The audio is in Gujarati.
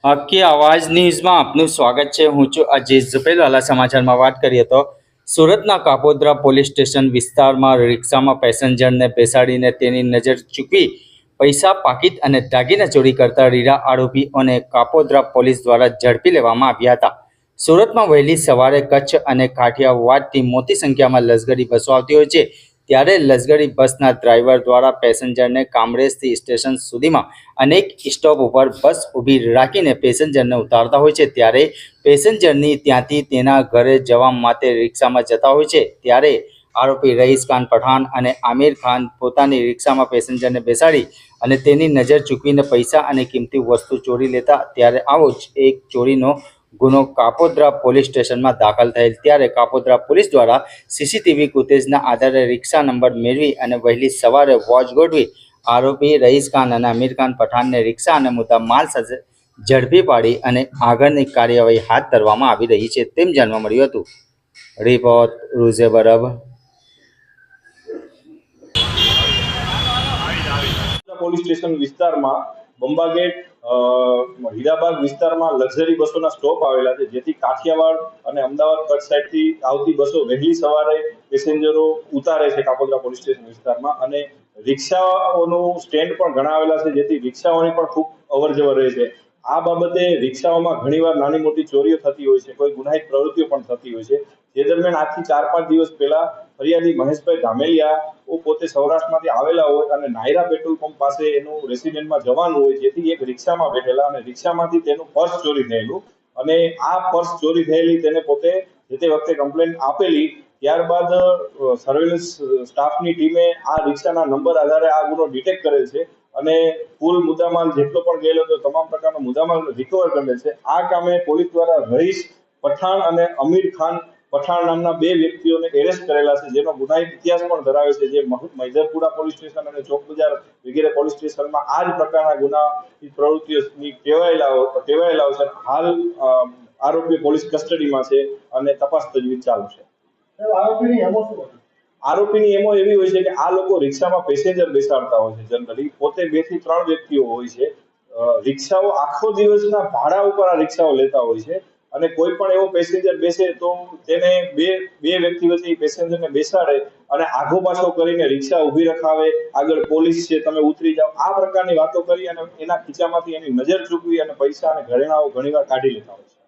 હકી આવાજ ન્યૂઝમાં આપનું સ્વાગત છે। હું છું અજીત ઝુપેલવાલા। સમાચારમાં વાત કરીએ તો સુરતના કાપોદ્રા પોલીસ સ્ટેશન વિસ્તારમાં રિક્ષામાં પેસેન્જરને બેસાડીને તેની નજર ચૂકવી પૈસા, પાકીટ અને દાગીના ચોરી કરતા રીઢા આરોપીઓને કાપોદ્રા પોલીસ દ્વારા ઝડપી લેવામાં આવ્યા હતા। સુરતમાં વહેલી સવારે કચ્છ અને કાઠિયાવાડથી મોટી સંખ્યામાં લક્ઝરી બસો આવતી હોય છે, ત્યારે લક્ઝરી બસના ડ્રાઈવર દ્વારા પેસેન્જરને કામરેજથી સ્ટેશન સુધીમાં અનેક સ્ટોપ ઉપર બસ ઊભી રાખીને પેસેન્જરને ઉતારતા હોય છે। ત્યારે પેસેન્જરની ત્યાંથી તેના ઘરે જવા માટે રિક્ષામાં જતા હોય છે, ત્યારે આરોપી રઈસ ખાન પઠાણ અને આમિર ખાન પોતાની રિક્ષામાં પેસેન્જરને બેસાડી અને તેની નજર ચૂકવીને પૈસા અને કિંમતી વસ્તુ ચોરી લેતા, ત્યારે આવો જ એક ચોરીનો ગુનો કાપોદ્રા પોલીસ સ્ટેશનમાં દાખલ થયેલ। ત્યારે કાપોદ્રા પોલીસ દ્વારા સીસીટીવી ફૂટેજના આધારે રિક્ષા નંબર મેળવી અને વહેલી સવારે વોચ ગોઠવી આરોપી રઈસ ખાન અને આમિર ખાન પઠાણને રિક્ષા અને મુદ્દા માલ સાથે ઝડપી પાડી અને આગળની કાર્યવાહી હાથ ધરવામાં આવી રહી છે, તેમ જાણવા મળ્યું હતું। રિપોર્ટ રૂઝે બરબ। પોલીસ સ્ટેશન વિસ્તારમાં બંબાગેટ હીરાબાગ વિસ્તારમાં લક્ઝરી બસોના સ્ટોપ આવેલા છે, જેથી કાઠિયાવાડ અને અમદાવાદ કચ્છ સાઈડથી આવતી બસો વહેલી સવારે પેસેન્જરો ઉતારે છે કાપોદ્રા પોલીસ સ્ટેશન વિસ્તારમાં, અને રિક્ષાઓનું સ્ટેન્ડ પણ ઘણા આવેલા છે, જેથી રિક્ષાઓની પણ ખૂબ અવરજવર રહે છે। આ બાબતે રિક્ષાઓમાં ઘણીવાર નાની મોટી ચોરીઓ થતી હોય છે, કોઈ ગુનાહિત પ્રવૃત્તિઓ પણ થતી હોય છે। જે દરમિયાન આજથી 4-5 દિવસ પહેલા ફરિયાદી મહેશભાઈ ધામેલિયા પોતે સૌરાષ્ટ્રમાંથી આવેલા હોય અને નાયરા પેટ્રોલ પંપ પાસે એનું રેસિડેન્ટમાં જવાનું હોય, જેથી એક રિક્ષામાં બેઠેલા અને રિક્ષામાંથી તેનું પર્સ ચોરી થયેલું, અને આ પર્સ ચોરી થયેલી તેને પોતે જે તે વખતે કમ્પ્લેન આપેલી। ત્યારબાદ સર્વેલન્સ સ્ટાફની ટીમે આ રિક્ષાના નંબર આધારે આ ગુનો ડિટેક્ટ કરેલ છે અને કુલ મુદ્દામાલ જેટલો પણ ગયેલો હતો તમામ પ્રકારનો મુદ્દામાલ રિકવર કરેલ છે। આ કામે પોલીસ દ્વારા રઈસ પઠાણ અને અમીર ખાન પઠાણ નામના 2 વ્યક્તિઓને એરેસ્ટ કરેલા છે, જેનો ગુનાહિત ઇતિહાસ પણ ધરાવે છે, જે મૈદરપુરા પોલીસ સ્ટેશન અને ચોક બજાર વગેરે પોલીસ સ્ટેશનમાં આ જ પ્રકારના ગુનાહિત પ્રવૃત્તિઓની ટેવાયેલા છે। હાલ આરોપી પોલીસ કસ્ટડીમાં છે અને તપાસ તજવીજ ચાલુ છે। આરોપીની એમો એવી હોય છે કે આ લોકો રિક્ષામાં પેસેન્જર બેસાડતા હોય છે, જનરલી પોતે 2 થી 3 વ્યક્તિઓ હોય છે। રિક્ષાઓ આખો દિવસના ભાડા ઉપર આ રિક્ષાઓ લેતા હોય છે, અને કોઈ પણ એવો પેસેન્જર બેસે તો તેને બે વ્યક્તિ વચ્ચે પેસેન્જરને બેસાડે અને આઘો પાછો કરીને રિક્ષા ઊભી રખાવે, આગળ પોલીસ છે તમે ઉતરી જાઓ, આ પ્રકારની વાતો કરી અને એના ખીચામાંથી એની નજર ચૂકવી અને પૈસા અને ઘરેણાઓ ઘણીવાર કાઢી લેતા હોય છે।